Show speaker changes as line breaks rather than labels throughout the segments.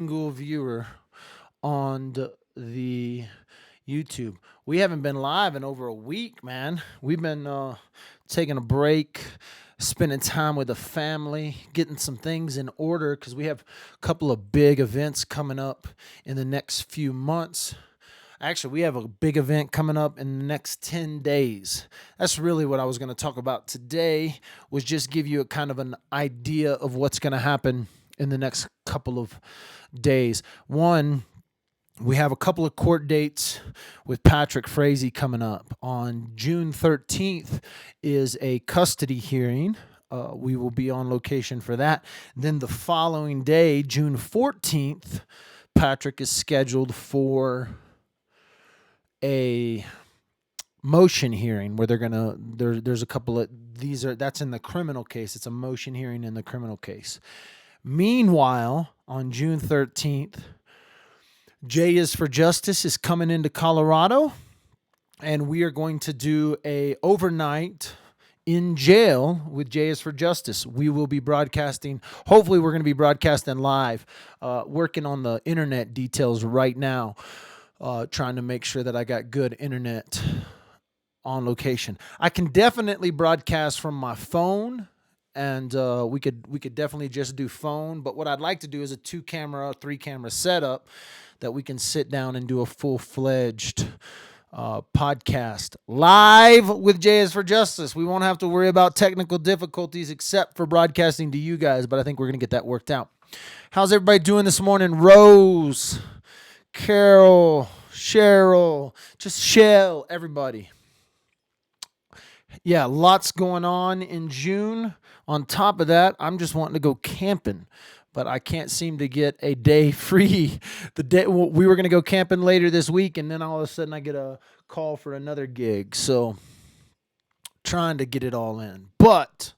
single viewer on the YouTube. We haven't been live in over a week, man. We've been taking a break, spending time with the family, getting some things in order because we have a couple of big events coming up in the next few months. Actually, we have a big event coming up in the next 10 days. That's really what I was going to talk about today, was just give you a kind of an idea of what's going to happen in the next couple of days. One, we have a couple of court dates with Patrick Frazee coming up. On June 13th is a custody hearing. We will be on location for that. Then the following day, June 14th, Patrick is scheduled for a motion hearing where there's a couple of that's in the criminal case. It's a motion hearing in the criminal case. Meanwhile, on June 13th, J is for Justice is coming into Colorado, and we are going to do a overnight in jail with J is for Justice. We will be broadcasting. Hopefully, we're going to be broadcasting live. Working on the internet details right now, trying to make sure that I got good internet on location. I can definitely broadcast from my phone. And we could definitely just do phone. But what I'd like to do is a 2-camera, 3-camera setup that we can sit down and do a full-fledged podcast live with J is for Justice. We won't have to worry about technical difficulties except for broadcasting to you guys, but I think we're going to get that worked out. How's everybody doing this morning? Rose, Carol, Cheryl, just Shell, everybody. Yeah, lots going on in June. On top of that, I'm just wanting to go camping, but I can't seem to get a day free. The day we were going to go camping later this week, and then all of a sudden I get a call for another gig. So trying to get it all in. But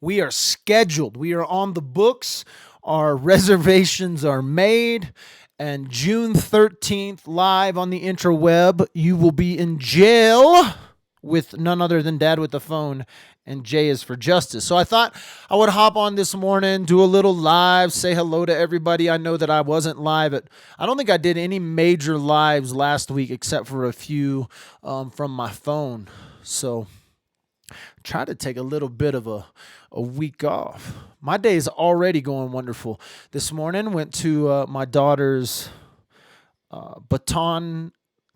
we are scheduled. We are on the books. Our reservations are made. And June 13th, live on the interweb, you will be in jail with none other than Dadwithaphone, and J is for Justice. So I thought I would hop on this morning, do a little live, say hello to everybody. I know that I wasn't live I don't think I did any major lives last week except for a few from my phone. So try to take a little bit of a week off. My day is already going wonderful. This morning went to my daughter's baton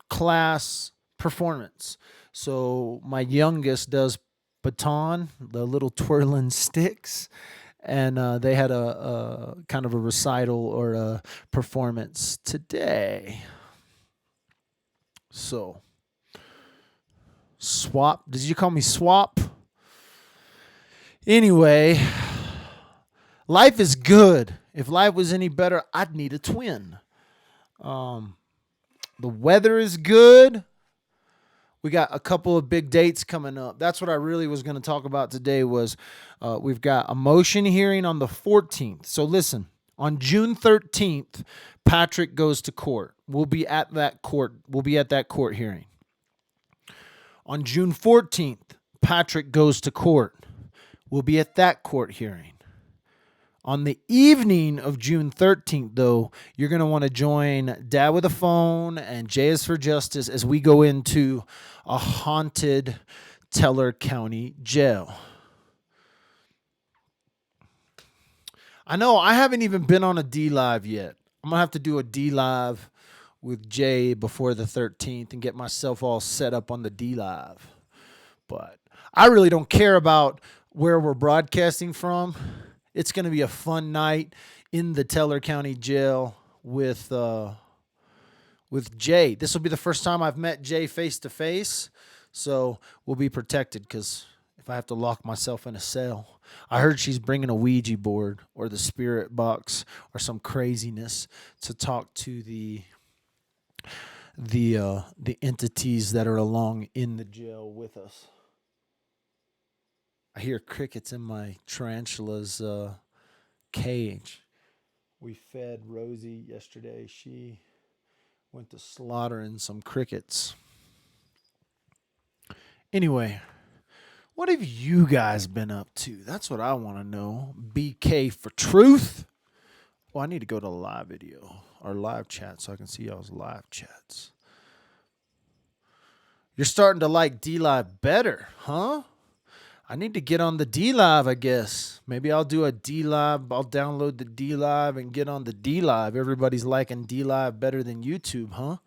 class performance. So my youngest does baton, the little twirling sticks, and they had a kind of a recital or a performance today. So, swap. Did you call me swap? Anyway, life is good. If life was any better, I'd need a twin. The weather is good. We got a couple of big dates coming up. That's what I really was going to talk about today was we've got a motion hearing on the 14th. So listen, on June 13th, Patrick goes to court. We'll be at that court. We'll be at that court hearing. On June 14th, Patrick goes to court. We'll be at that court hearing. On the evening of June 13th, though, you're going to want to join Dadwithaphone and J is for Justice as we go into a haunted Teller County jail. I know I haven't even been on a D Live yet. I'm going to have to do a D Live with Jay before the 13th and get myself all set up on the D Live. But I really don't care about where we're broadcasting from. It's going to be a fun night in the Teller County Jail with Jay. This will be the first time I've met Jay face to face, so we'll be protected because if I have to lock myself in a cell. I heard she's bringing a Ouija board or the spirit box or some craziness to talk to the entities that are along in the jail with us. I hear crickets in my tarantula's cage. We fed Rosie yesterday. She went to slaughtering some crickets. Anyway, what have you guys been up to? That's what I want to know. BK for truth. Well, I need to go to live video or live chat so I can see y'all's live chats. You're starting to like D Live better, huh? I need to get on the D Live, I guess. Maybe I'll do a D Live. I'll download the D Live and get on the D Live. Everybody's liking D Live better than YouTube, huh?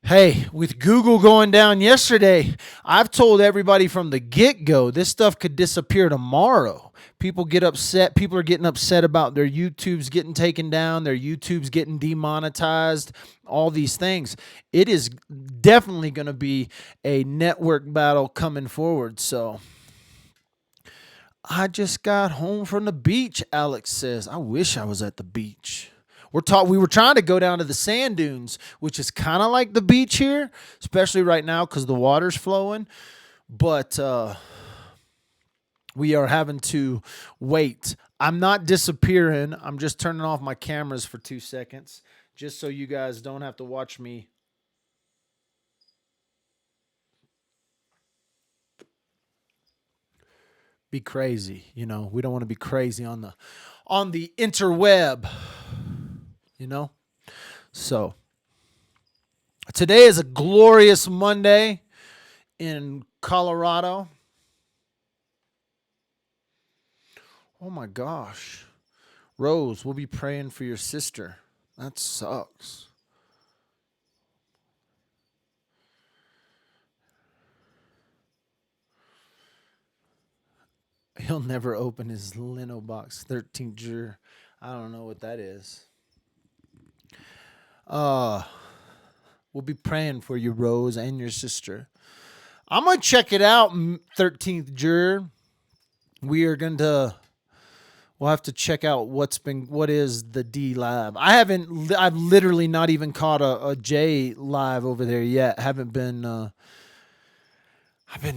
Hey, with Google going down yesterday, I've told everybody from the get-go this stuff could disappear tomorrow. People get upset. People are getting upset about their YouTubes getting taken down, their YouTubes getting demonetized, all these things. It is definitely going to be a network battle coming forward. So I just got home from the beach, Alex says. I wish I was at the beach. We were trying to go down to the sand dunes, which is kind of like the beach here, especially right now because the water's flowing. But we are having to wait. I'm not disappearing. I'm just turning off my cameras for 2 seconds, just so you guys don't have to watch me. Be crazy, we don't want to be crazy on the interweb, So today is a glorious Monday in Colorado. Oh my gosh. Rose, we'll be praying for your sister. That sucks. He'll never open his lino box. 13th juror. I don't know what that is. We'll be praying for you, Rose, and your sister. I'm going to check it out, 13th juror. We'll have to check out what is the D Live. I've literally not even caught a J Live over there yet. I've been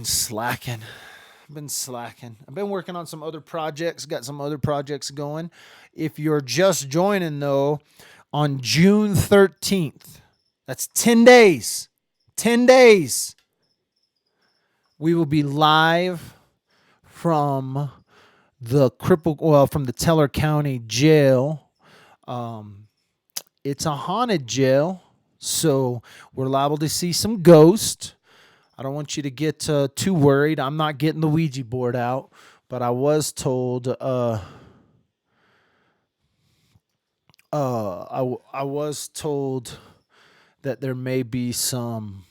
slacking. I've been working on some other projects, got some other projects going. If you're just joining, though, on June 13th, that's 10 days. 10 days. We will be live from from the Teller County Jail. It's a haunted jail, so we're liable to see some ghosts. I don't want you to get too worried. I'm not getting the Ouija board out, but I was told I was told that there may be some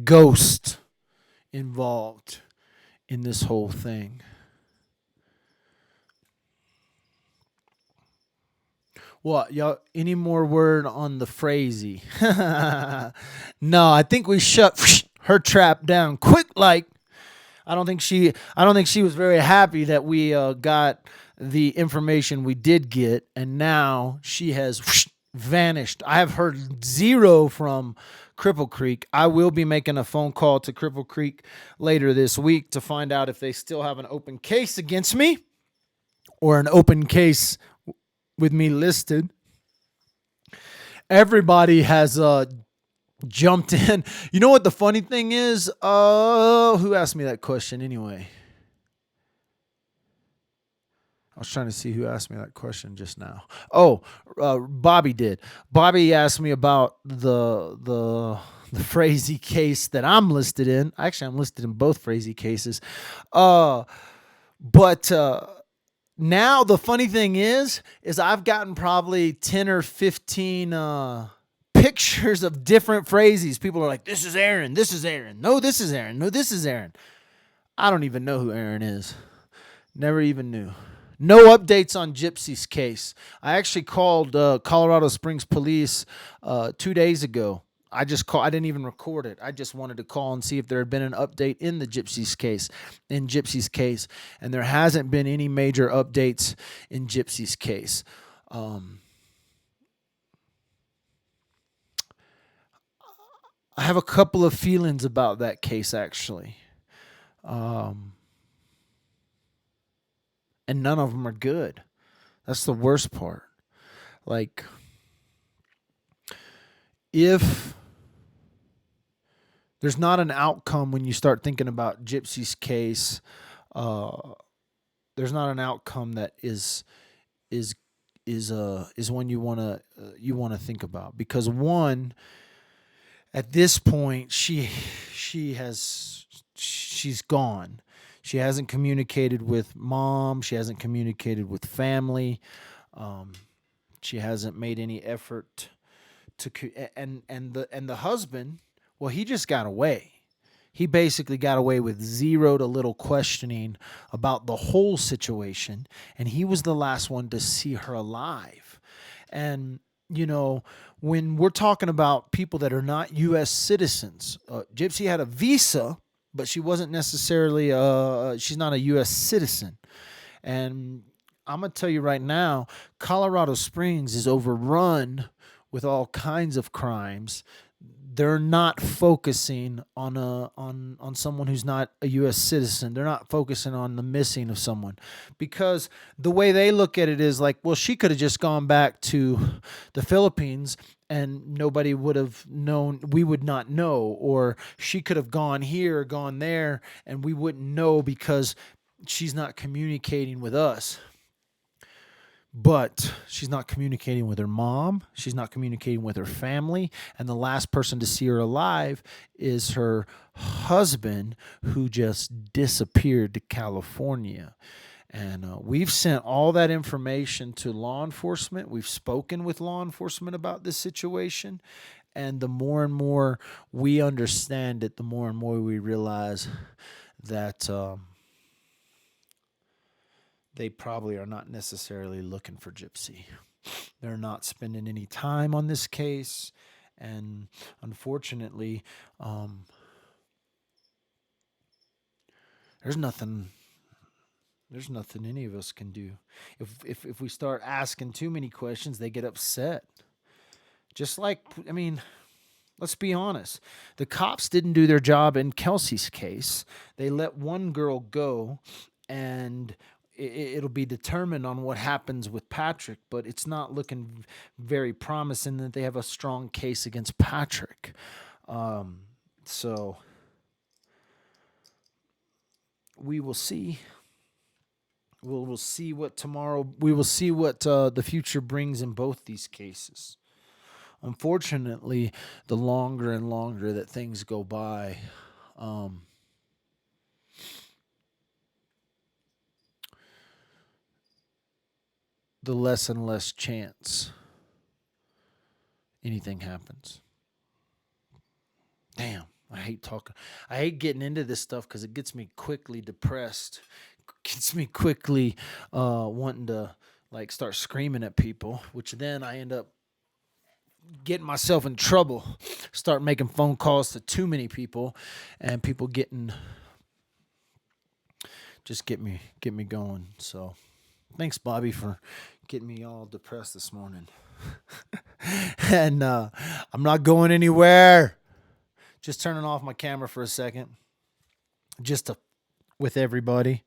ghost involved in this whole thing. What, y'all, any more word on the Frazee? No, I think we shut her trap down quick. Like, I don't think she was very happy that we got the information we did get, and now she has vanished. I have heard zero from Cripple Creek. I will be making a phone call to Cripple Creek later this week to find out if they still have an open case against me or an open case with me listed. Everybody has jumped in. You know what the funny thing is? Who asked me that question anyway? I was trying to see who asked me that question just now. Oh, Bobby did. Bobby asked me about the Frazee case that I'm listed in. Actually, I'm listed in both Frazee cases. But now the funny thing is I've gotten probably 10 or 15 pictures of different Frazees. People are like, this is Aaron. This is Aaron. No, this is Aaron. No, this is Aaron. I don't even know who Aaron is. Never even knew. No updates on Gypsy's case. I actually called Colorado Springs Police 2 days ago. I didn't even record it. I just wanted to call and see if there had been an update in Gypsy's case. And there hasn't been any major updates in Gypsy's case. I have a couple of feelings about that case, actually. And none of them are good. That's the worst part. Like, if there's not an outcome when you start thinking about Gypsy's case, there's not an outcome that is is is one you want to think about, because one, at this point, she's gone. She hasn't communicated with mom. She hasn't communicated with family. Um, she hasn't made any effort and the husband. Well, he just got away. He basically got away with zero to little questioning about the whole situation, and he was the last one to see her alive. And you know, when we're talking about people that are not U.S. citizens, Gypsy had a visa, but she wasn't necessarily she's not a U.S. citizen. And I'm gonna tell you right now, Colorado Springs is overrun with all kinds of crimes. They're not focusing on someone who's not a U.S. citizen. They're not focusing on the missing of someone, because the way they look at it is like, well, she could have just gone back to the Philippines and nobody would have known. We would not know, or she could have gone here, gone there, and we wouldn't know because she's not communicating with us. But she's not communicating with her mom. She's not communicating with her family. And the last person to see her alive is her husband, who just disappeared to California. And we've sent all that information to law enforcement. We've spoken with law enforcement about this situation. And the more and more we understand it, the more and more we realize that they probably are not necessarily looking for Gypsy. They're not spending any time on this case, and unfortunately, there's nothing. There's nothing any of us can do. If we start asking too many questions, they get upset. Just like, I mean, let's be honest. The cops didn't do their job in Kelsey's case. They let one girl go, and it'll be determined on what happens with Patrick, but it's not looking very promising that they have a strong case against Patrick. So we will see. We'll see what tomorrow. We will see what the future brings in both these cases. Unfortunately, the longer and longer that things go by, the less and less chance anything happens. Damn, I hate talking. I hate getting into this stuff because it gets me quickly depressed. Gets me quickly wanting to like start screaming at people, which then I end up getting myself in trouble. Start making phone calls to too many people, and people getting just get me going. So, thanks, Bobby, for getting me all depressed this morning. And I'm not going anywhere. Just turning off my camera for a second, just to with everybody.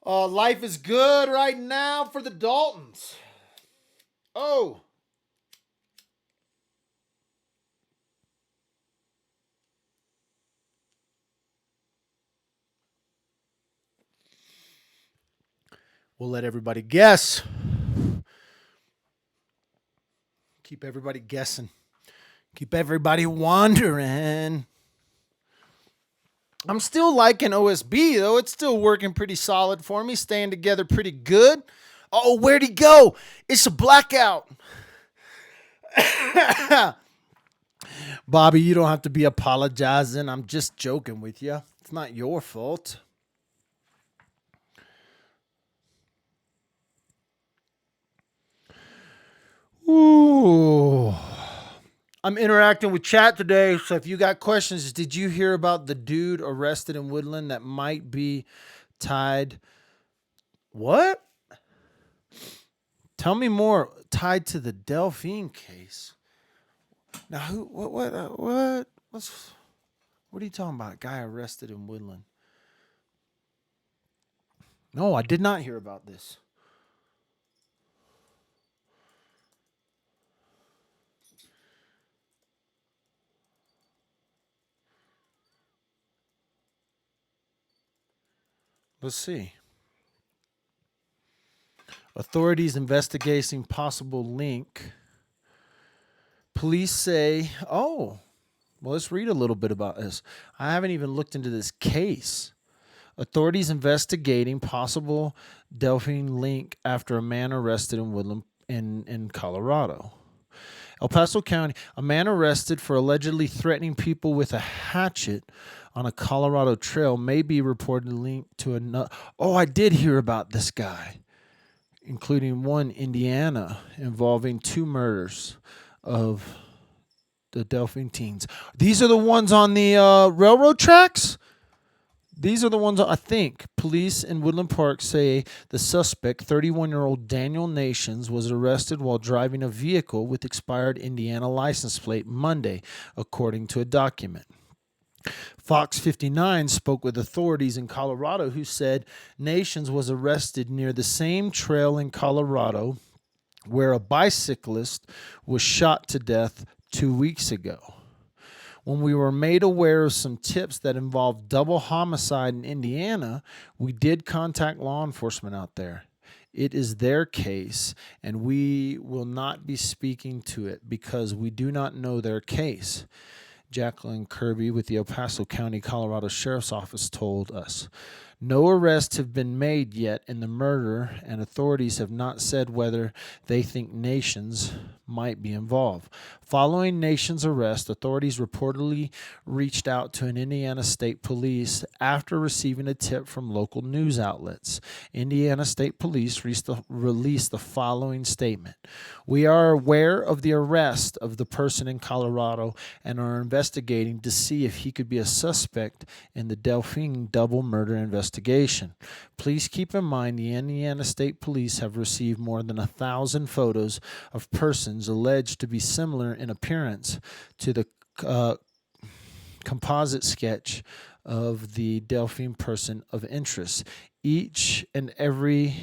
Life is good right now for the Daltons. Oh. We'll let everybody guess. Keep everybody guessing. Keep everybody wondering. I'm still liking OSB, though. It's still working pretty solid for me, staying together pretty good. Oh, where'd he go? It's a blackout. Bobby, you don't have to be apologizing. I'm just joking with you. It's not your fault. Ooh. I'm interacting with chat today, so if you got questions, did you hear about the dude arrested in Woodland that might be tied? What? Tell me more. Tied to the Delphine case. Now, who? What are you talking about? Guy arrested in Woodland. No, I did not hear about this. Let's see. Authorities investigating possible link. Police say, well, let's read a little bit about this. I haven't even looked into this case. Authorities investigating possible Delphine link after a man arrested in Woodland in Colorado. El Paso County, a man arrested for allegedly threatening people with a hatchet on a Colorado trail may be reportedly linked to another. Oh, I did hear about this guy, including one Indiana involving 2 murders of the Delphine teens. These are the ones on the railroad tracks? These are the ones I think. Police in Woodland Park say the suspect, 31-year-old Daniel Nations, was arrested while driving a vehicle with expired Indiana license plate Monday, according to a document. Fox 59 spoke with authorities in Colorado who said Nations was arrested near the same trail in Colorado where a bicyclist was shot to death 2 weeks ago. When we were made aware of some tips that involved double homicide in Indiana, we did contact law enforcement out there. It is their case, and we will not be speaking to it because we do not know their case. Jacqueline Kirby with the El Paso County, Colorado Sheriff's Office told us. No arrests have been made yet in the murder, and authorities have not said whether they think Nations might be involved. Following Nations' arrest, authorities reportedly reached out to an Indiana State Police after receiving a tip from local news outlets. Indiana State Police released the following statement. We are aware of the arrest of the person in Colorado and are investigating to see if he could be a suspect in the Delphine double murder investigation. Please keep in mind the Indiana State Police have received more than 1,000 photos of persons alleged to be similar in appearance to the composite sketch of the Delphine person of interest. Each and every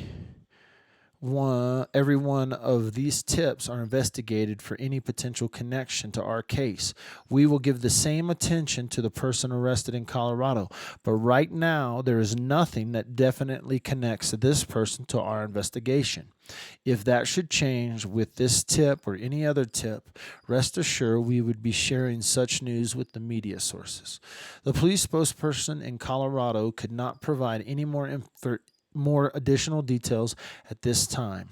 one of these tips are investigated for any potential connection to our case. We will give the same attention to the person arrested in Colorado, but right now there is nothing that definitely connects this person to our investigation. If that should change with this tip or any other tip, rest assured we would be sharing such news with the media sources. The police spokesperson in Colorado could not provide any more additional details at this time.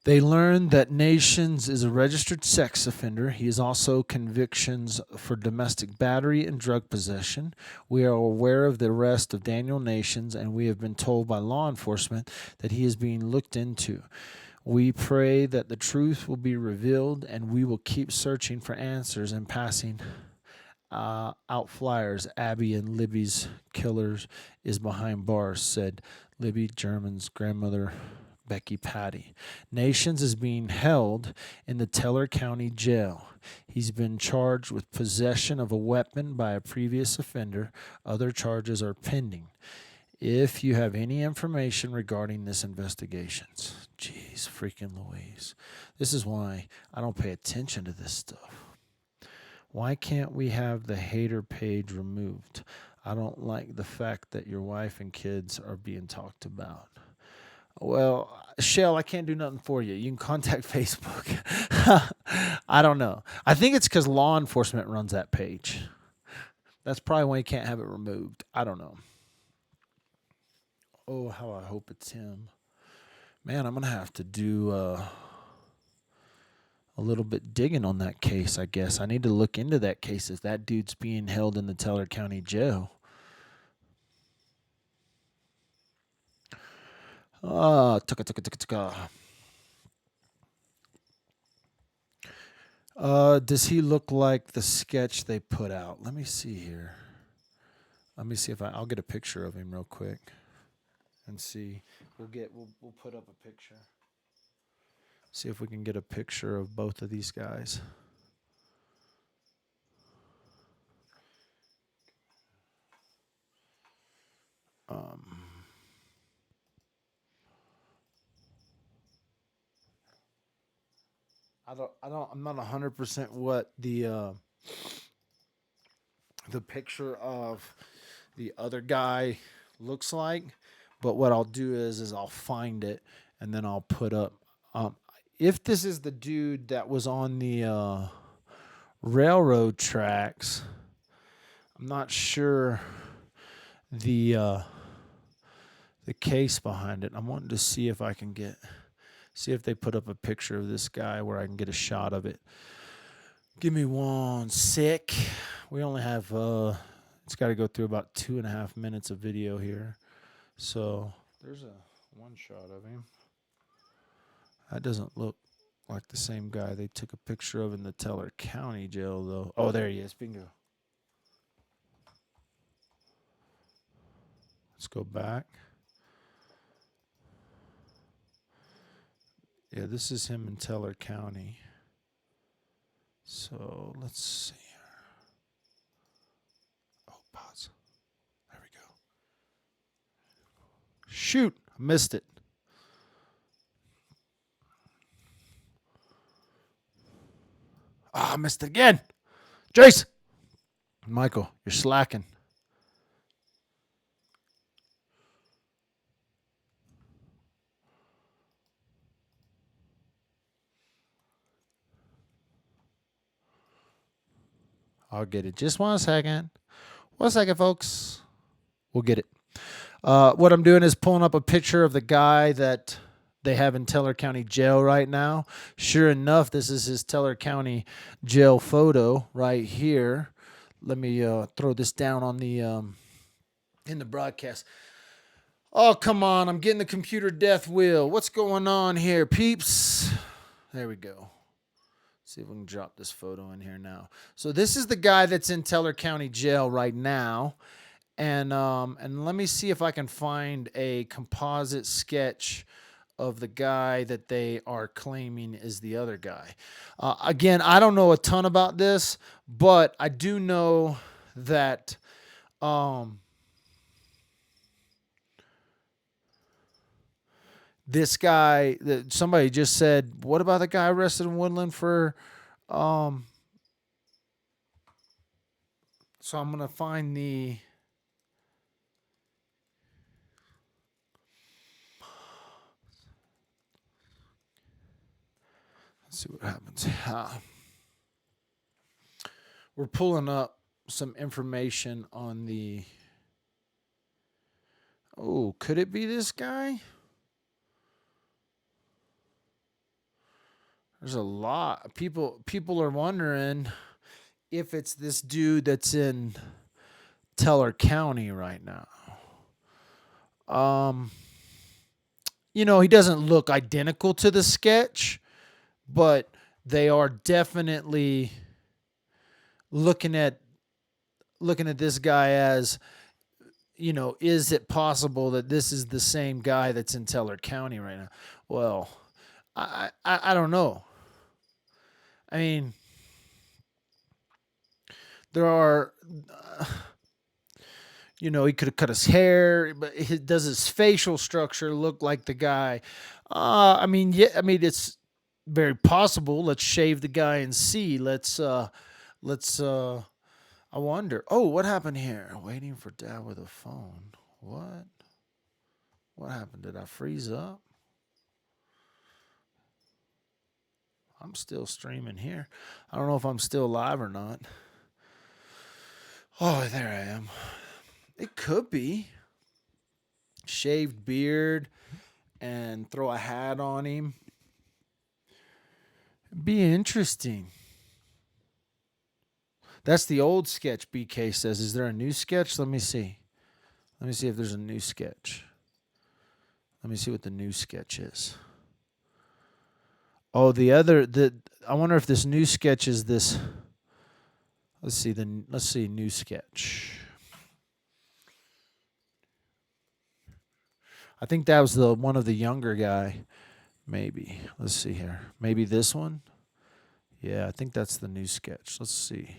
They learned that Nations is a registered sex offender. He has also convictions for domestic battery and drug possession. We are aware of the arrest of Daniel Nations, and we have been told by law enforcement that he is being looked into. We pray that the truth will be revealed, and we will keep searching for answers and passing out flyers. Abby and Libby's killers is behind bars, said Libby German's grandmother, Becky Patty. Nations is being held in the Teller County Jail. He's been charged with possession of a weapon by a previous offender. Other charges are pending. If you have any information regarding this investigation, jeez, freaking Louise. This is why I don't pay attention to this stuff. Why can't we have the hater page removed? I don't like the fact that your wife and kids are being talked about. Well, Shell, I can't do nothing for you. You can contact Facebook. I don't know. I think it's because law enforcement runs that page. That's probably why you can't have it removed. I don't know. Oh, how I hope it's him. Man, I'm going to have to do a little bit digging on that case, I guess. I need to look into that case if that dude's being held in the Teller County Jail. Does he look like the sketch they put out? Let me see here. Let me see if I'll get a picture of him real quick and see. We'll put up a picture. See if we can get a picture of both of these guys. I'm not 100% what the picture of the other guy looks like, But what I'll do is I'll find it and then I'll put up. Um, if this is the dude that was on the railroad tracks, I'm not sure the the case behind it. I'm wanting to see if I can see if they put up a picture of this guy where I can get a shot of it. Give me one sec. We only have it's got to go through about 2.5 minutes of video here. So there's one shot of him. That doesn't look like the same guy they took a picture of in the Teller County jail, though. Oh, there he is. Bingo. Let's go back. Yeah, this is him in Teller County. So let's see here. Oh, pause. There we go. Shoot, I missed it. Ah, I missed it again. Jace. Michael, you're slacking. I'll get it. Just 1 second. 1 second, folks. We'll get it. What I'm doing is pulling up a picture of the guy that they have in Teller County Jail right now. Sure enough, this is his Teller County Jail photo right here. Let me throw this down on the in the broadcast. Oh, come on. I'm getting the computer death wheel. What's going on here, peeps? There we go. See if we can drop this photo in here now. So this is the guy that's in Teller County Jail right now. And let me see if I can find a composite sketch of the guy that they are claiming is the other guy. Again, I don't know a ton about this, but I do know that this guy, that somebody just said, what about the guy arrested in Woodland for so I'm going to find the let's see what happens. We're pulling up some information on the oh, could it be this guy? There's a lot. People are wondering if it's this dude that's in Teller County right now. He doesn't look identical to the sketch, but they are definitely looking at this guy as, is it possible that this is the same guy that's in Teller County right now? Well, I don't know. I mean, there are, he could have cut his hair, but does his facial structure look like the guy? Yeah, it's very possible. Let's shave the guy and see. I wonder. Oh, what happened here? Waiting for Dad with a phone. What? What happened? Did I freeze up? I'm still streaming here. I don't know if I'm still live or not. Oh, there I am. It could be. Shaved beard and throw a hat on him. Be interesting. That's the old sketch, BK says. Is there a new sketch? Let me see. Let me see if there's a new sketch. Let me see what the new sketch is. Oh, I wonder if this new sketch is this. Let's see new sketch. I think that was the one of the younger guy. Maybe. Let's see here. Maybe this one. Yeah, I think that's the new sketch. Let's see.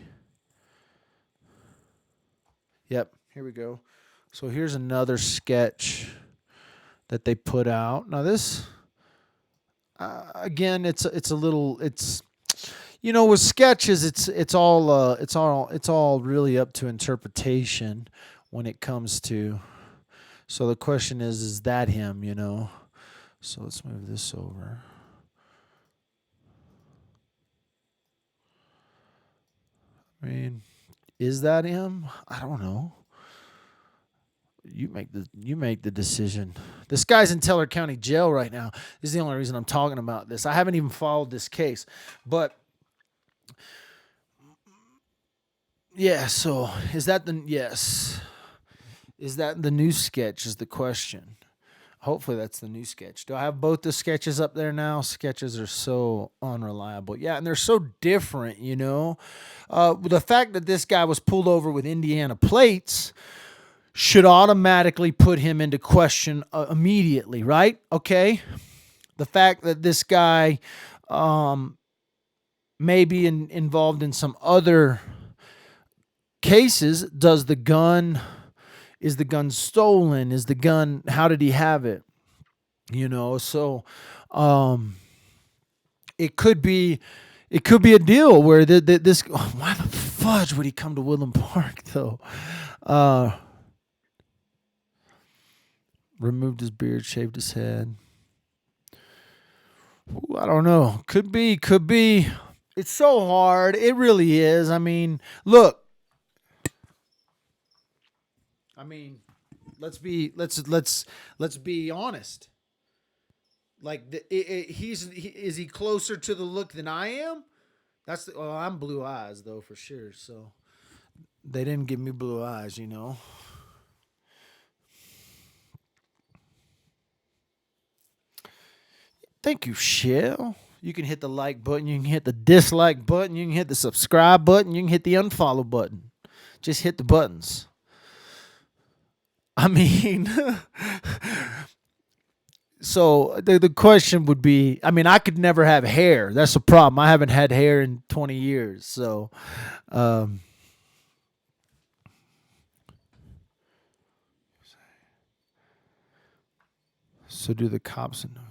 Yep, here we go. So here's another sketch that they put out. Now this again, it's a little with sketches it's all really up to interpretation when it comes to So the question is that him, you know? So let's move this over. I mean, is that him? I don't know. You make the decision. This guy's in Teller County Jail right now. This is the only reason I'm talking about this. I haven't even followed this case. But yeah, so is that the yes. Is that the new sketch is the question. Hopefully that's the new sketch. Do I have both the sketches up there now? Sketches are so unreliable. Yeah, and they're so different, you know. The fact that this guy was pulled over with Indiana plates should automatically put him into question immediately, right? Okay. The fact that this guy may be involved in some other cases. Is the gun stolen? Is the gun, how did he have it? You know, so it could be a deal where this why the fudge would he come to Woodland Park though? Removed his beard, shaved his head. Ooh, I don't know. Could be. It's so hard. It really is. I mean, look. I mean, let's be honest. Like is he closer to the look than I am? I'm blue eyes though for sure. So they didn't give me blue eyes, you know. Thank you, Shell. You can hit the like button, you can hit the dislike button, you can hit the subscribe button, you can hit the unfollow button. Just hit the buttons. I mean, so the question would be, I mean, I could never have hair. That's the problem. I haven't had hair in 20 years. So, so do the cops know?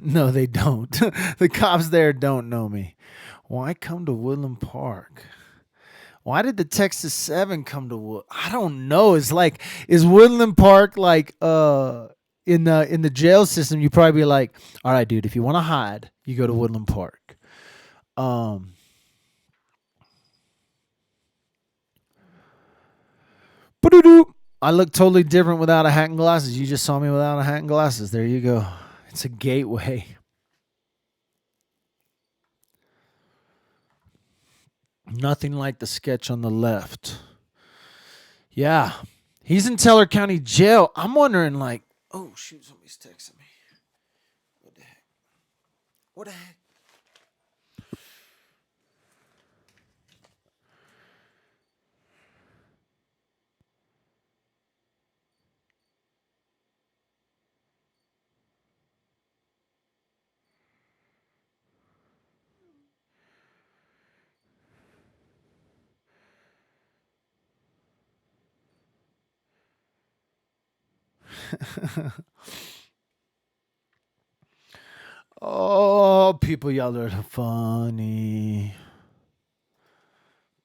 No, they don't. The cops there don't know me. Why come to Woodland Park? Why did the Texas 7 come to Wood? I don't know. It's like, is Woodland Park like in the jail system? You probably be like, all right, dude, if you want to hide, you go to Woodland Park. I look totally different without a hat and glasses. You just saw me without a hat and glasses. There you go. It's a gateway. Nothing like the sketch on the left. Yeah. He's in Teller County Jail. I'm wondering, like, oh, shoot, somebody's texting me. What the heck? What the heck? Oh, people, y'all are funny.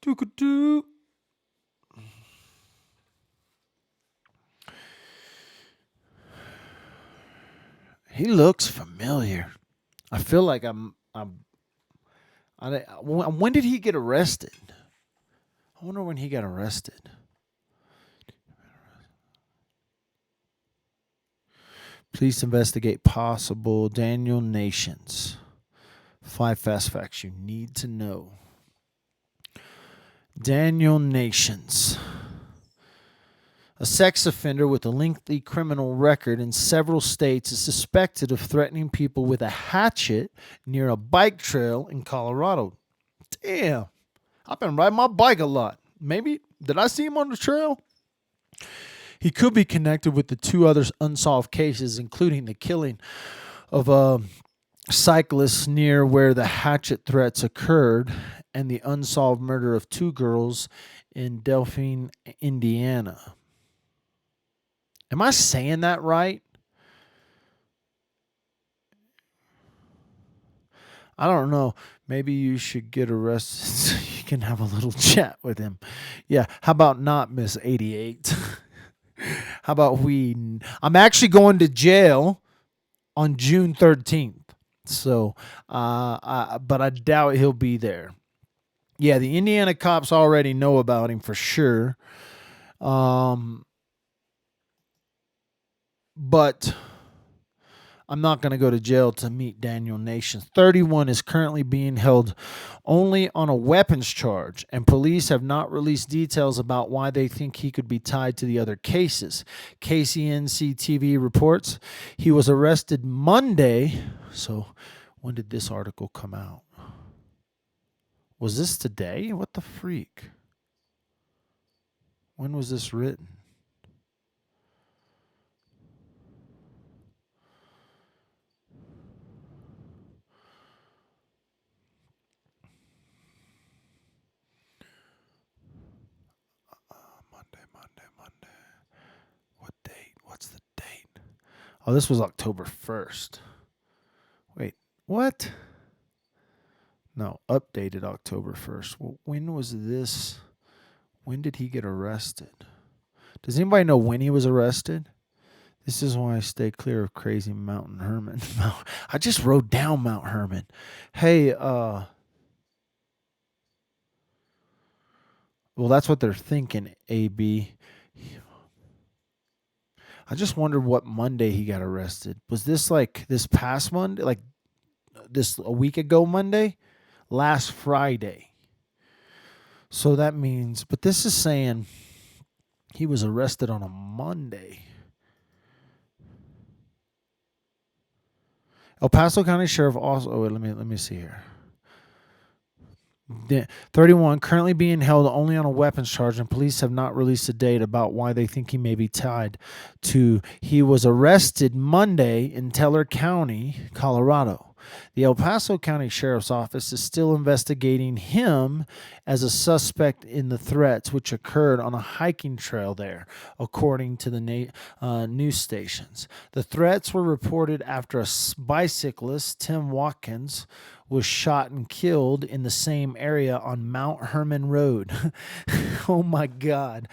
Doo-ka-doo. He looks familiar. I feel like when did he get arrested? I wonder when he got arrested. Police investigate possible Daniel Nations. 5 fast facts you need to know. Daniel Nations. A sex offender with a lengthy criminal record in several states is suspected of threatening people with a hatchet near a bike trail in Colorado. Damn. I've been riding my bike a lot. Maybe, did I see him on the trail? He could be connected with the 2 other unsolved cases, including the killing of a cyclist near where the hatchet threats occurred and the unsolved murder of 2 girls in Delphine, Indiana. Am I saying that right? I don't know. Maybe you should get arrested so you can have a little chat with him. Yeah, how about not, Miss 88? How about I'm actually going to jail on June 13th. So, but I doubt he'll be there. Yeah, the Indiana cops already know about him for sure. But I'm not going to go to jail to meet Daniel Nation. 31 is currently being held only on a weapons charge, and police have not released details about why they think he could be tied to the other cases. KCNC TV reports he was arrested Monday. So, when did this article come out? Was this today? What the freak? When was this written? Monday. What date? What's the date? Oh, this was October 1st. Wait, what? No, updated October 1st. Well, when was this? When did he get arrested? Does anybody know when he was arrested? This is why I stay clear of crazy Mountain Hermon. I just wrote down Mount Hermon. Hey, well, that's what they're thinking, AB. I just wondered what Monday he got arrested. Was this like this past Monday? Like this a week ago Monday? Last Friday. So that means, but this is saying he was arrested on a Monday. El Paso County Sheriff also. Oh, let me see here. 31 currently being held only on a weapons charge, and police have not released a date about why they think he may be tied to. He was arrested Monday in Teller County, Colorado. The El Paso County Sheriff's Office is still investigating him as a suspect in the threats which occurred on a hiking trail there, according to the news stations. The threats were reported after a bicyclist, Tim Watkins, was shot and killed in the same area on Mount Hermon Road. Oh, my God.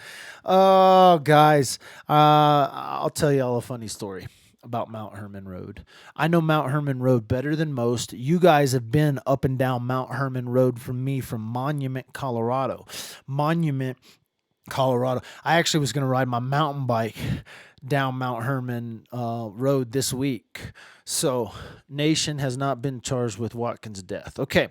Oh, guys, I'll tell you all a funny story about Mount Hermon Road. I know Mount Hermon Road better than most. You guys have been up and down Mount Hermon Road from me from Monument, Colorado. Monument, Colorado. I actually was going to ride my mountain bike down Mount Hermon Road this week. So, Nation has not been charged with Watkins' death. Okay.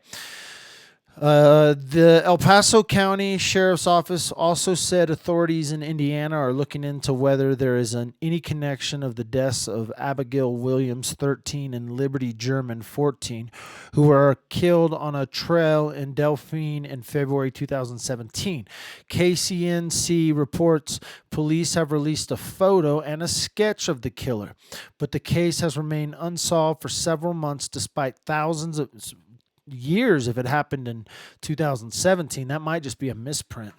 The El Paso County Sheriff's Office also said authorities in Indiana are looking into whether there is any connection of the deaths of Abigail Williams, 13, and Liberty German, 14, who were killed on a trail in Delphine in February 2017. KCNC reports police have released a photo and a sketch of the killer, but the case has remained unsolved for several months despite thousands of years. If it happened in 2017, that might just be a misprint.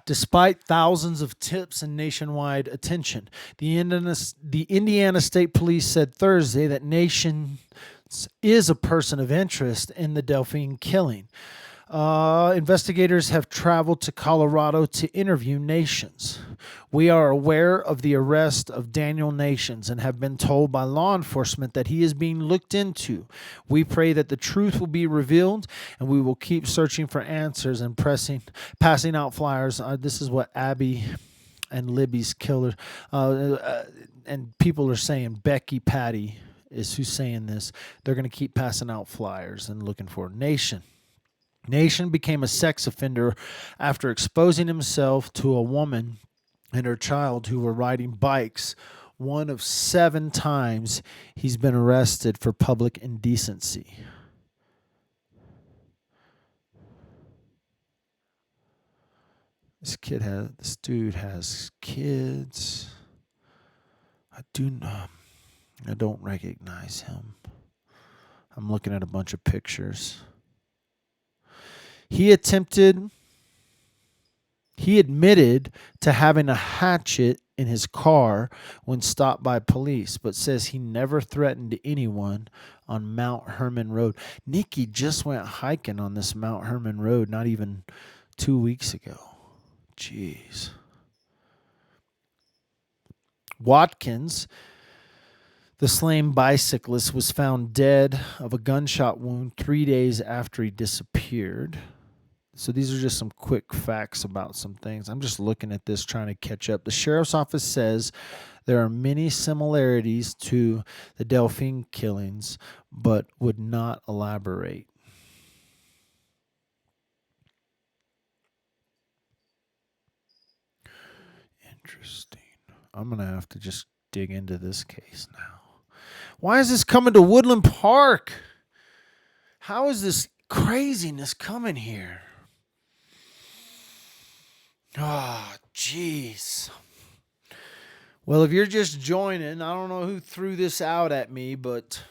Despite thousands of tips and nationwide attention, the Indiana State Police said Thursday that Nation is a person of interest in the Delphine killing. Investigators have traveled to Colorado to interview Nations. We are aware of the arrest of Daniel Nations and have been told by law enforcement that he is being looked into. We pray that the truth will be revealed, and we will keep searching for answers and passing out flyers. This is what Abby and Libby's killer, and people are saying Becky Patty is who's saying this. They're going to keep passing out flyers and looking for Nation. Nation became a sex offender after exposing himself to a woman and her child who were riding bikes. One of 7 times he's been arrested for public indecency. This dude has kids. I don't recognize him. I'm looking at a bunch of pictures. He admitted to having a hatchet in his car when stopped by police, but says he never threatened anyone on Mount Hermon Road. Nikki just went hiking on this Mount Hermon Road not even 2 weeks ago. Jeez. Watkins, the slain bicyclist, was found dead of a gunshot wound 3 days after he disappeared. So these are just some quick facts about some things. I'm just looking at this, trying to catch up. The sheriff's office says there are many similarities to the Delphine killings, but would not elaborate. Interesting. I'm going to have to just dig into this case now. Why is this coming to Woodland Park? How is this craziness coming here? Oh, jeez. Well, if you're just joining, I don't know who threw this out at me, but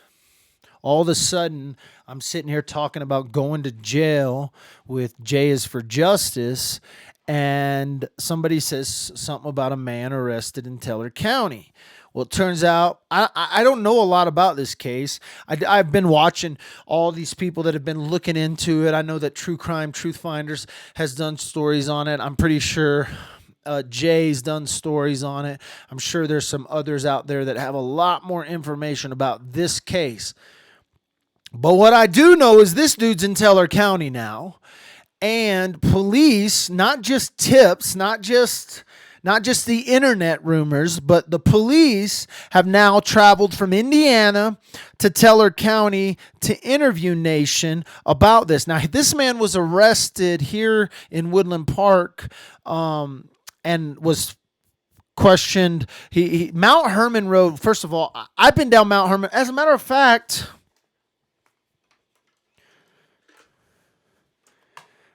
all of a sudden, I'm sitting here talking about going to jail with J is for Justice, and somebody says something about a man arrested in Teller County. Well, it turns out I don't know a lot about this case. I've been watching all these people that have been looking into it. I know that True Crime Truth Finders has done stories on it. I'm pretty sure Jay's done stories on it. I'm sure there's some others out there that have a lot more information about this case. But what I do know is this dude's in Teller County now. And police, not just tips, not just the internet rumors, but the police have now traveled from Indiana to Teller County to interview Nation about this. Now, this man was arrested here in Woodland Park and was questioned. Mount Hermon Road, first of all, I've been down Mount Hermon. As a matter of fact,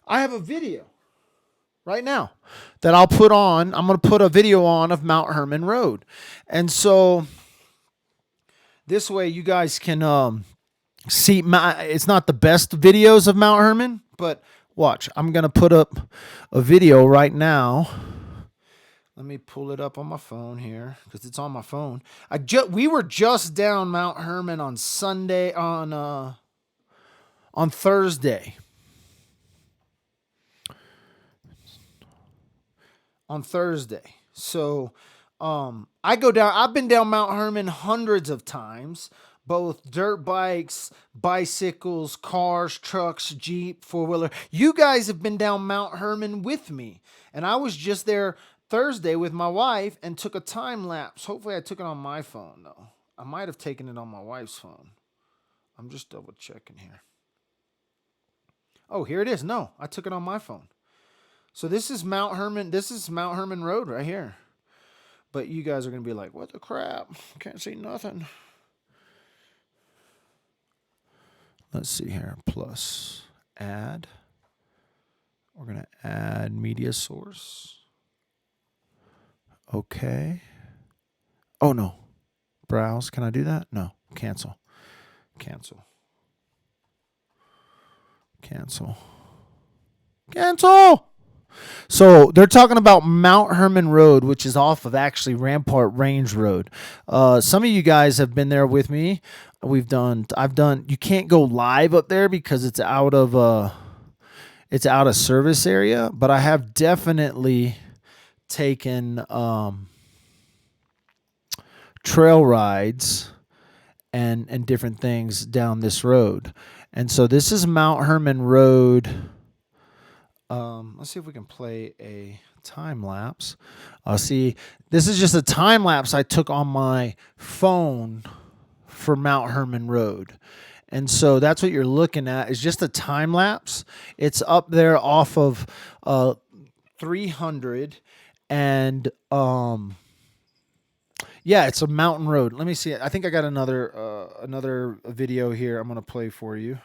I have a video right now that I'll put on. I'm going to put a video on of Mount Hermon Road. And so this way you guys can see. It's not the best videos of Mount Hermon, but watch. I'm going to put up a video right now. Let me pull it up on my phone here because it's on my phone. We were just down Mount Hermon on Sunday, on Thursday. On Thursday. So I go down. I've been down Mount Hermon hundreds of times, both dirt bikes, bicycles, cars, trucks, Jeep, four-wheeler. You guys have been down Mount Hermon with me. And I was just there Thursday with my wife and took a time lapse. Hopefully I took it on my phone, though. I might have taken it on my wife's phone. I'm just double checking here. Oh, here it is. No, I took it on my phone. So this is Mount Hermon. This is Mount Hermon Road right here. But you guys are going to be like, what the crap? Can't see nothing. Let's see here. Plus add. We're going to add media source. Okay. Oh, no. Browse. Can I do that? No. Cancel. Cancel. Cancel. Cancel. So they're talking about Mount Hermon Road, which is off of actually Rampart Range Road. Some of you guys have been there with me. I've done. You can't go live up there because it's out of service area. But I have definitely taken trail rides and different things down this road. And so this is Mount Hermon Road. Let's see if we can play a time lapse. See, this is just a time lapse I took on my phone for Mount Hermon Road. And so that's what you're looking at is just a time lapse. It's up there off of 300 and yeah, it's a mountain road. Let me see. I think I got another video here I'm going to play for you.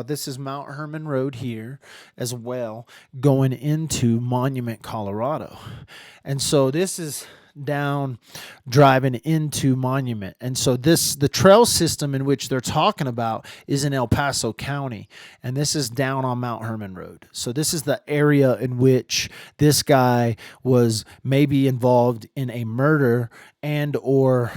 This is Mount Hermon Road here as well, going into Monument, Colorado. And so this is down driving into Monument. And so the trail system in which they're talking about is in El Paso County. And this is down on Mount Hermon Road. So this is the area in which this guy was maybe involved in a murder and or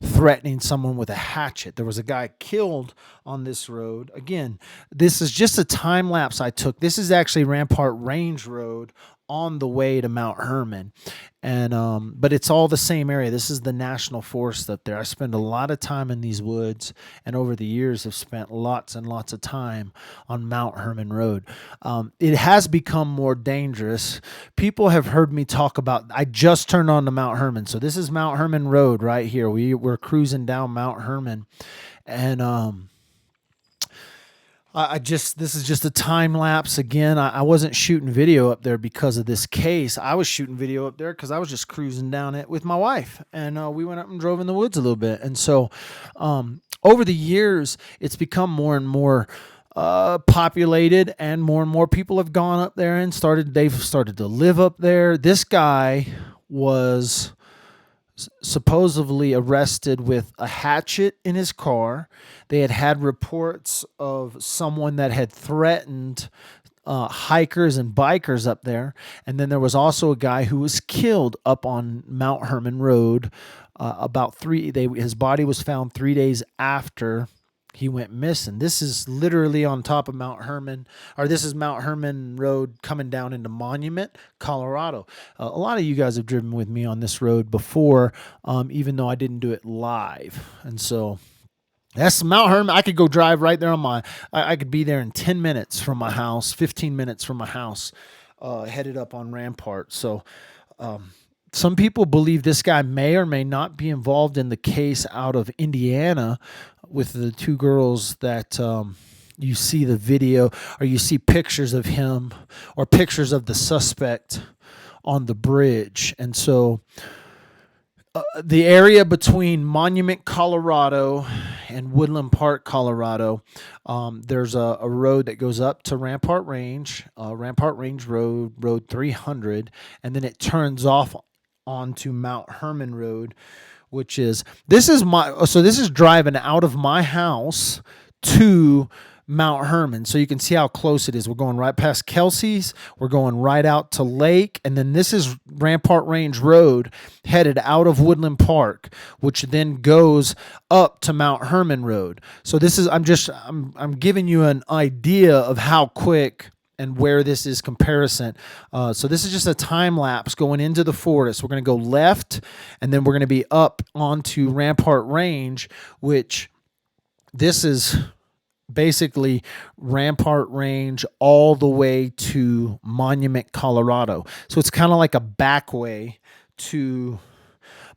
threatening someone with a hatchet. There was a guy killed on this road. Again, this is just a time lapse I took. This is actually Rampart Range Road on the way to Mount Hermon. And but it's all the same area. This is the national forest up there. I spend a lot of time in these woods, and over the years have spent lots and lots of time on Mount Hermon Road. It has become more dangerous. People have heard me talk about, I just turned on to Mount Hermon. So this is Mount Hermon Road right here. We're cruising down Mount Hermon, and this is just a time lapse again. I wasn't shooting video up there because of this case. I was shooting video up there because I was just cruising down it with my wife, and we went up and drove in the woods a little bit. And so, over the years, it's become more and more populated, and more people have gone up there and they've started to live up there. This guy was supposedly arrested with a hatchet in his car. They had reports of someone that had threatened hikers and bikers up there. And then there was also a guy who was killed up on Mount Hermon Road. His body was found 3 days after he went missing. This is literally on top of Mount Hermon, or this is Mount Hermon Road coming down into Monument, Colorado. A lot of you guys have driven with me on this road before, even though I didn't do it live. And so that's Mount Hermon. I could go drive right there I could be there in 10 minutes from my house, 15 minutes from my house, headed up on Rampart. So, some people believe this guy may or may not be involved in the case out of Indiana with the two girls that you see the video, or you see pictures of him or pictures of the suspect on the bridge. And so the area between Monument, Colorado and Woodland Park, Colorado, there's a road that goes up to Rampart Range Road, Road 300, and then it turns off onto Mount Hermon Road, this is driving out of my house to Mount Hermon. So you can see how close it is. We're going right past Kelsey's. We're going right out to Lake. And then this is Rampart Range Road headed out of Woodland Park, which then goes up to Mount Hermon Road. So I'm giving you an idea of how quick and where this is comparison. So this is just a time lapse going into the forest. We're going to go left, and then we're going to be up onto Rampart Range, which this is basically Rampart Range all the way to Monument, Colorado. So it's kind of like a back way to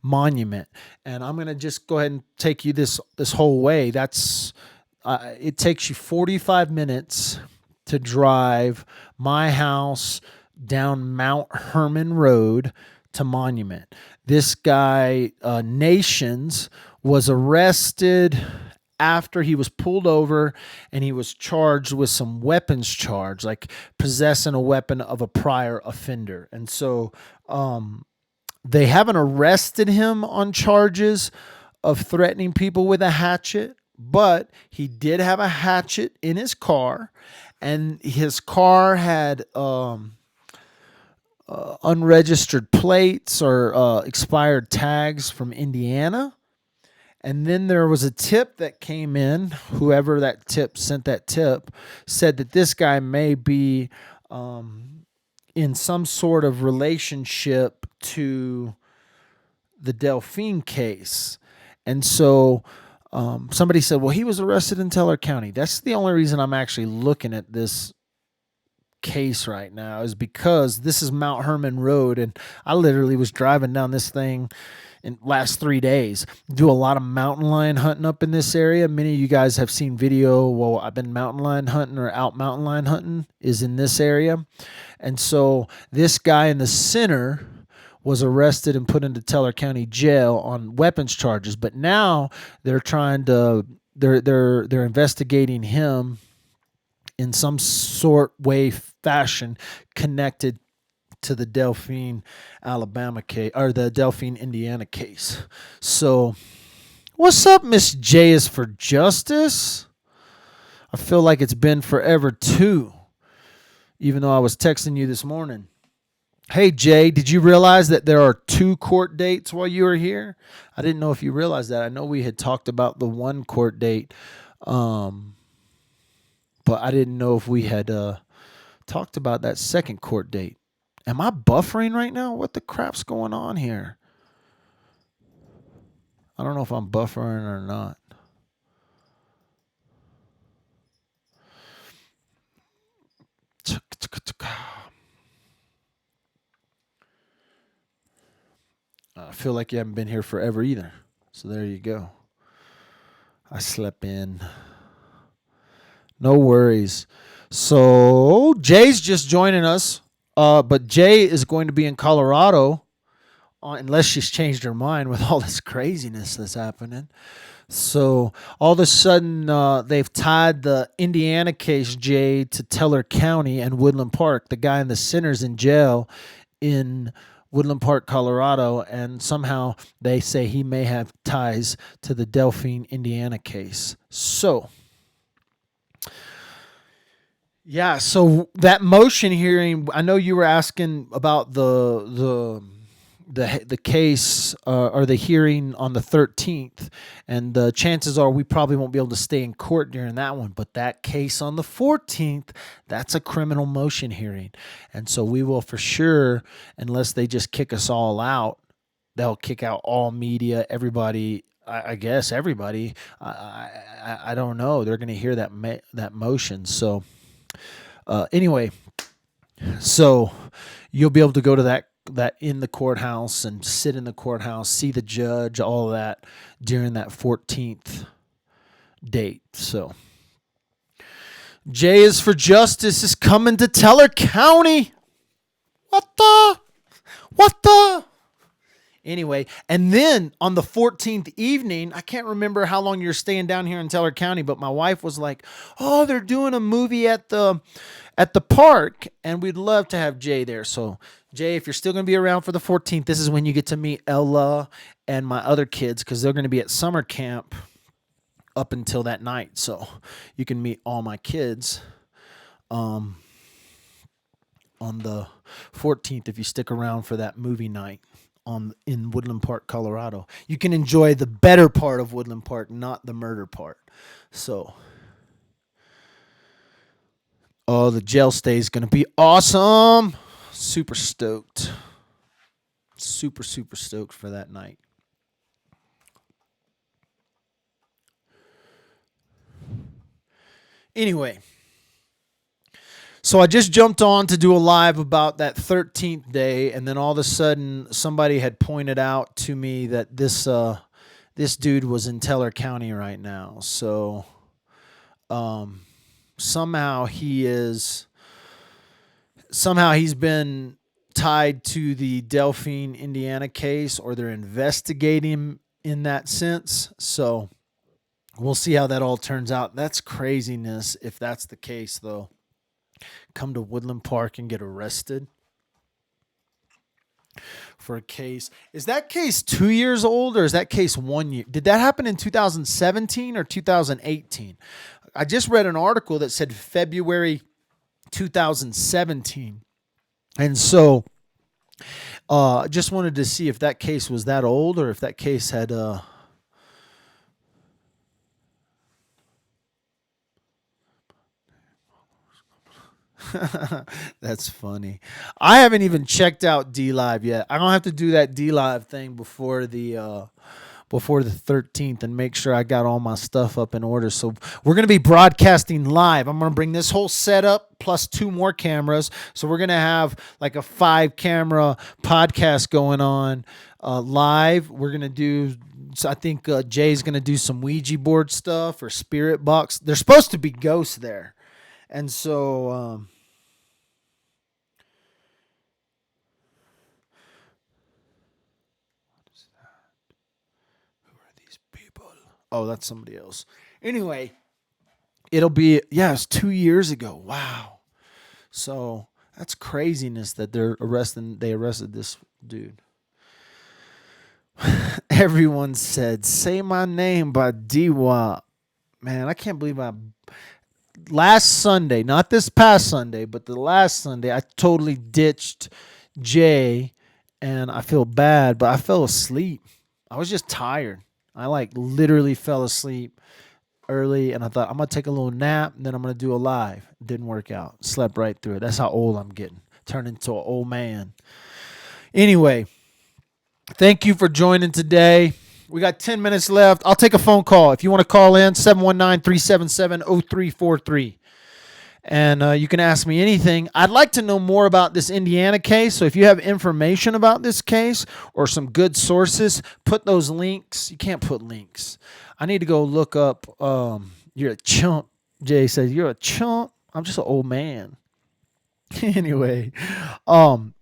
Monument. And I'm going to just go ahead and take you this whole way. It takes you 45 minutes to drive my house down Mount Hermon Road to Monument. This guy, Nations, was arrested after he was pulled over, and he was charged with some weapons charge, like possessing a weapon of a prior offender. And so they haven't arrested him on charges of threatening people with a hatchet, but he did have a hatchet in his car. And his car had unregistered plates or expired tags from Indiana. And then there was a tip that came in. Whoever sent that tip said that this guy may be in some sort of relationship to the Delphine case. And so somebody said, well, he was arrested in Teller County. That's the only reason I'm actually looking at this case right now, is because this is Mount Hermon Road, and I literally was driving down this thing in last 3 days. Do a lot of mountain lion hunting up in this area. Many of you guys have seen video. Well, I've been mountain lion hunting or out mountain lion hunting is in this area. And so this guy in the center was arrested and put into Teller County Jail on weapons charges. But now they're they're investigating him in some sort, way, fashion connected to the Delphine, Alabama case, or the Delphine, Indiana case. So, what's up, Miss J is for Justice? I feel like it's been forever too, even though I was texting you this morning. Hey, Jay, did you realize that there are 2 court dates while you were here? I didn't know if you realized that. I know we had talked about the 1 court date, but I didn't know if we had talked about that 2nd court date. Am I buffering right now? What the crap's going on here? I don't know if I'm buffering or not. I feel like you haven't been here forever either. So there you go. I slept in. No worries. So Jay's just joining us. But Jay is going to be in Colorado unless she's changed her mind with all this craziness that's happening. So all of a sudden, they've tied the Indiana case, Jay, to Teller County and Woodland Park. The guy in the center's in jail in Woodland Park, Colorado, and somehow they say he may have ties to the Delphine, Indiana case. So, yeah, so that motion hearing, I know you were asking about the case or the hearing on the 13th, and the chances are we probably won't be able to stay in court during that one. But that case on the 14th, that's a criminal motion hearing, and so we will for sure, unless they just kick us all out, they'll kick out all media, everybody. I guess everybody. I don't know. They're going to hear that motion. So anyway, so you'll be able to go to that in the courthouse and sit in the courthouse, see the judge, all of that during that 14th date. So Jay is for Justice is coming to Teller County. What the? Anyway, and then on the 14th evening, I can't remember how long you're staying down here in Teller County, but my wife was like, "Oh, they're doing a movie at the park, and we'd love to have Jay there." So, Jay, if you're still going to be around for the 14th, this is when you get to meet Ella and my other kids because they're going to be at summer camp up until that night. So, you can meet all my kids on the 14th if you stick around for that movie night in Woodland Park, Colorado. You can enjoy the better part of Woodland Park, not the murder part. So, oh, the jail stay is going to be awesome. Super stoked. Super stoked for that night. Anyway, so I just jumped on to do a live about that 13th day, and then all of a sudden somebody had pointed out to me that this dude was in Teller County right now. So somehow he's been tied to the Delphine, Indiana case, or they're investigating him in that sense. So we'll see how that all turns out. That's craziness if that's the case, though. Come to Woodland Park and get arrested for a case. Is that case 2 years old or is that case 1 year? Did that happen in 2017 or 2018? I just read an article that said February 2017. And so just wanted to see if that case was that old or if that case had That's funny. I haven't even checked out D Live yet. I don't have to do that D Live thing before the 13th and make sure I got all my stuff up in order. So we're going to be broadcasting live. I'm going to bring this whole setup plus 2 more cameras. So we're going to have like a 5-camera podcast going on live. We're going to do, I think Jay's going to do some Ouija board stuff or spirit box. There's supposed to be ghosts there. And so oh, that's somebody else. Anyway, it'll be, it's 2 years ago. Wow. So that's craziness that they arrested this dude. Everyone said, "Say My Name" by D-Wop. Man, I can't believe last Sunday, not this past Sunday, but the last Sunday, I totally ditched Jay, and I feel bad, but I fell asleep. I was just tired. I literally fell asleep early, and I thought I'm going to take a little nap, and then I'm going to do a live. Didn't work out. Slept right through it. That's how old I'm getting. Turn into an old man. Anyway, thank you for joining today. We got 10 minutes left. I'll take a phone call. If you want to call in, 719-377-0343. And you can ask me anything. I'd like to know more about this Indiana case. So if you have information about this case or some good sources, put those links. You can't put links. I need to go look up. You're a chump. Jay says, you're a chump. I'm just an old man. Anyway,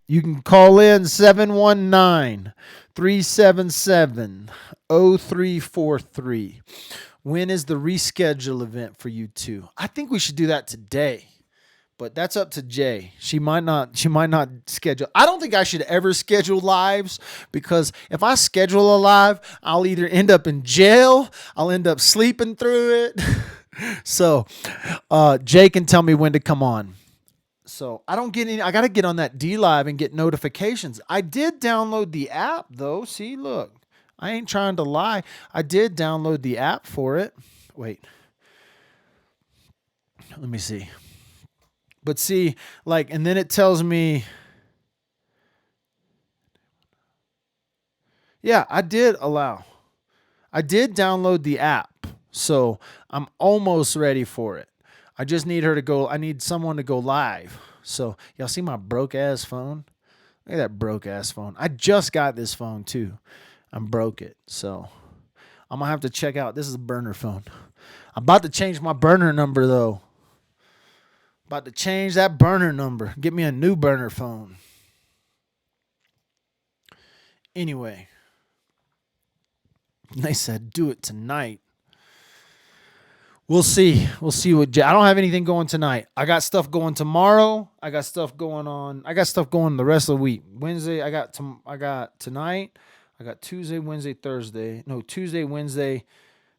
you can call in 719-377-0343. When is the reschedule event for you two? I think we should do that today, but that's up to Jay. She might not schedule. I don't think I should ever schedule lives, because if I schedule a live, I'll either end up in jail, I'll end up sleeping through it. So, Jay can tell me when to come on. So I don't get any. I got to get on that D Live and get notifications. I did download the app though. See, look. I ain't trying to lie. I did download the app for it. Wait. Let me see. But see, like, and then it tells me. Yeah, I did allow. I did download the app. So I'm almost ready for it. I just need her to go. I need someone to go live. So y'all see my broke ass phone? Look at that broke ass phone. I just got this phone too. I broke it. So I'm going to have to check out. This is a burner phone. I'm about to change my burner number though. About to change that burner number. Get me a new burner phone. Anyway. They said do it tonight. We'll see. We'll see what I don't have anything going tonight. I got stuff going tomorrow. I got stuff going on. I got stuff going the rest of the week. Wednesday, I got tonight. I got Tuesday, Wednesday, Thursday. No, Tuesday, Wednesday,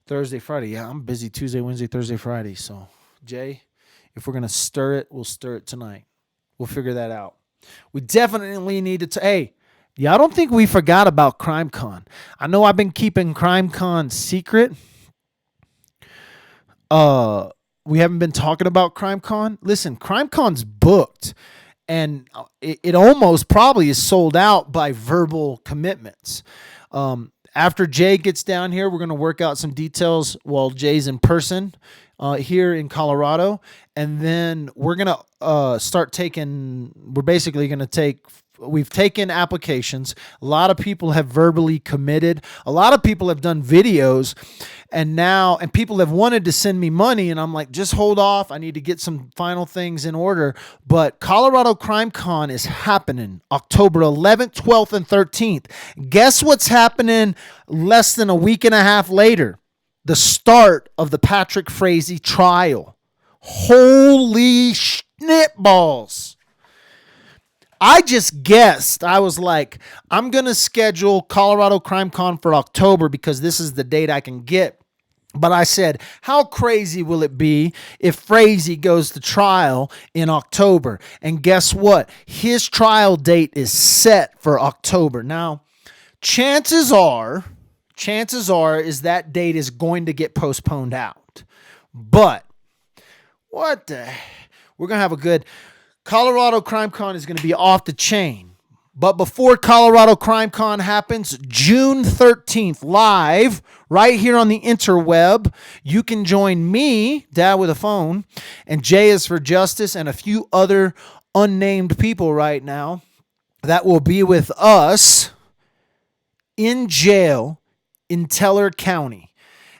Thursday, Friday. Yeah, I'm busy Tuesday, Wednesday, Thursday, Friday. So, Jay, if we're going to stir it, we'll stir it tonight. We'll figure that out. We definitely need to. Hey, yeah, I don't think we forgot about CrimeCon. I know I've been keeping CrimeCon secret. We haven't been talking about CrimeCon. Listen, CrimeCon's booked. And it almost probably is sold out by verbal commitments. After Jay gets down here, we're going to work out some details while Jay's in person here in Colorado. And then we're going to we've taken applications. A lot of people have verbally committed. A lot of people have done videos. And people have wanted to send me money, and I'm like, just hold off. I need to get some final things in order. But Colorado Crime Con is happening October 11th, 12th, and 13th. Guess what's happening less than a week and a half later? The start of the Patrick Frazee trial. Holy snitballs. I just guessed. I was like, I'm going to schedule Colorado Crime Con for October because this is the date I can get. But I said, how crazy will it be if Frazee goes to trial in October? And guess what? His trial date is set for October. Now, chances are is that date is going to get postponed out. But we're going to have a good Colorado Crime Con is going to be off the chain. But before Colorado Crime Con happens, June 13th, live, right here on the interweb, you can join me, Dad with a Phone, and Jay is for Justice, and a few other unnamed people right now that will be with us in jail in Teller County.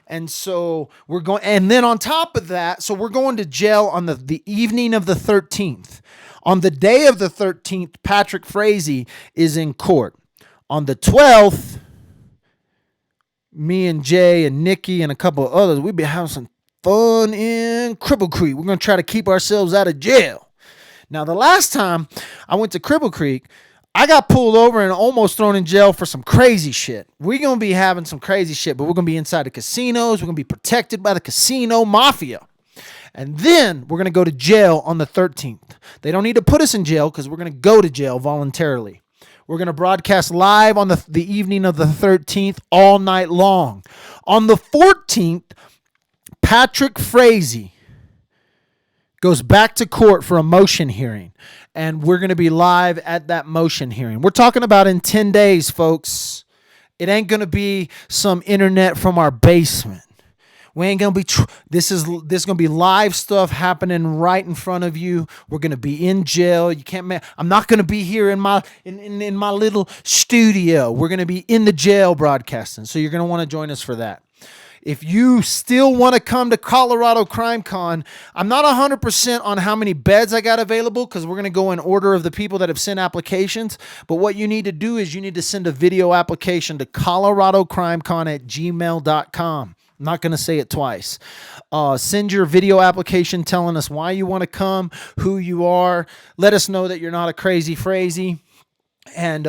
And so we're going, and then on top of that, so we're going to jail on the evening of the 13th. On the day of the 13th, Patrick Frazee is in court. On the 12th, me and Jay and Nikki and a couple of others, we'll be having some fun in Cripple Creek. We're going to try to keep ourselves out of jail. Now, the last time I went to Cripple Creek, I got pulled over and almost thrown in jail for some crazy shit. We're going to be having some crazy shit, but we're going to be inside the casinos. We're going to be protected by the casino mafia. And then we're going to go to jail on the 13th. They don't need to put us in jail because we're going to go to jail voluntarily. We're going to broadcast live on the evening of the 13th all night long. On the 14th, Patrick Frazee goes back to court for a motion hearing. and we're going to be live at that motion hearing. We're talking about in 10 days, folks. It ain't going to be some internet from our basement. We ain't gonna be. This is gonna be live stuff happening right in front of you. We're gonna be in jail. You can't. I'm not gonna be here in my little studio. We're gonna be in the jail broadcasting. So you're gonna want to join us for that. If you still want to come to Colorado Crime Con, I'm not 100% on how many beds I got available because we're going to go in order of the people that have sent applications. But what you need to do is you need to send a video application to coloradocrimecon@gmail.com. I'm not going to say it twice. Send your video application telling us why you want to come, who you are. Let us know that you're not a crazy phrasey. And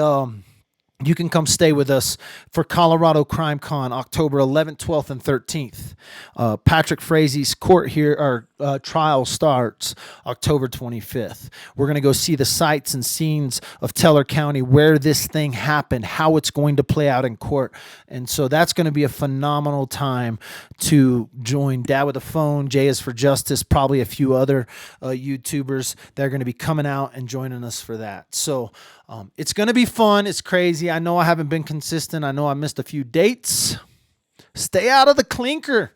you can come stay with us for Colorado Crime Con, October 11th, 12th, and 13th. Patrick Frazie's court here, trial starts October 25th. We're going to go see the sights and scenes of Teller County, where this thing happened, how it's going to play out in court. And so that's going to be a phenomenal time to join Dadwithaphone, J is for Justice, probably a few other YouTubers that are going to be coming out and joining us for that. So it's going to be fun. It's crazy. I know I haven't been consistent. I know I missed a few dates. Stay out of the clinker.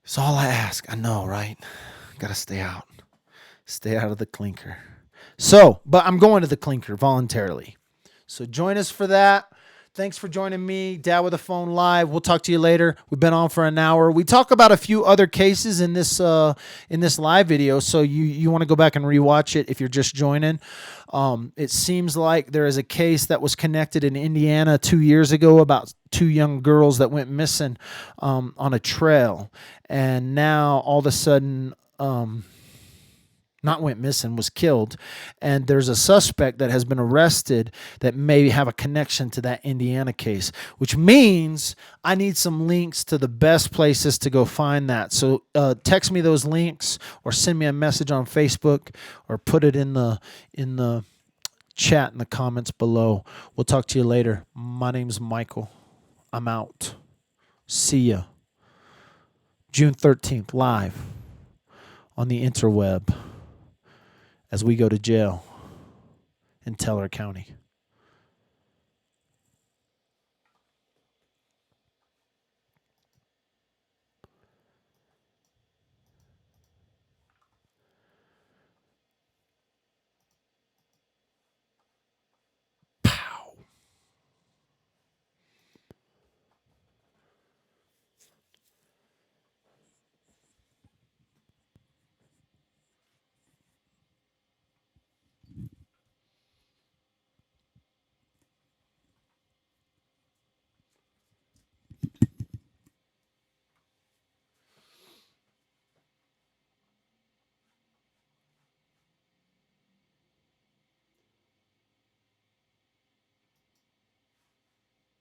It's all I ask. I know, right? Got to stay out. Stay out of the clinker. So, but I'm going to the clinker voluntarily. So join us for that. Thanks for joining me, Dadwithaphone Live. We'll talk to you later. We've been on for an hour. We talk about a few other cases in this live video, so you want to go back and rewatch it if you're just joining. It seems like there is a case that was connected in Indiana 2 years ago about 2 young girls that went missing on a trail, and now all of a sudden, not went missing, was killed. And there's a suspect that has been arrested that may have a connection to that Indiana case, which means I need some links to the best places to go find that. So text me those links or send me a message on Facebook or put it in the chat in the comments below. We'll talk to you later. My name's Michael. I'm out. See ya. June 13th, live on the interweb as we go to jail in Teller County.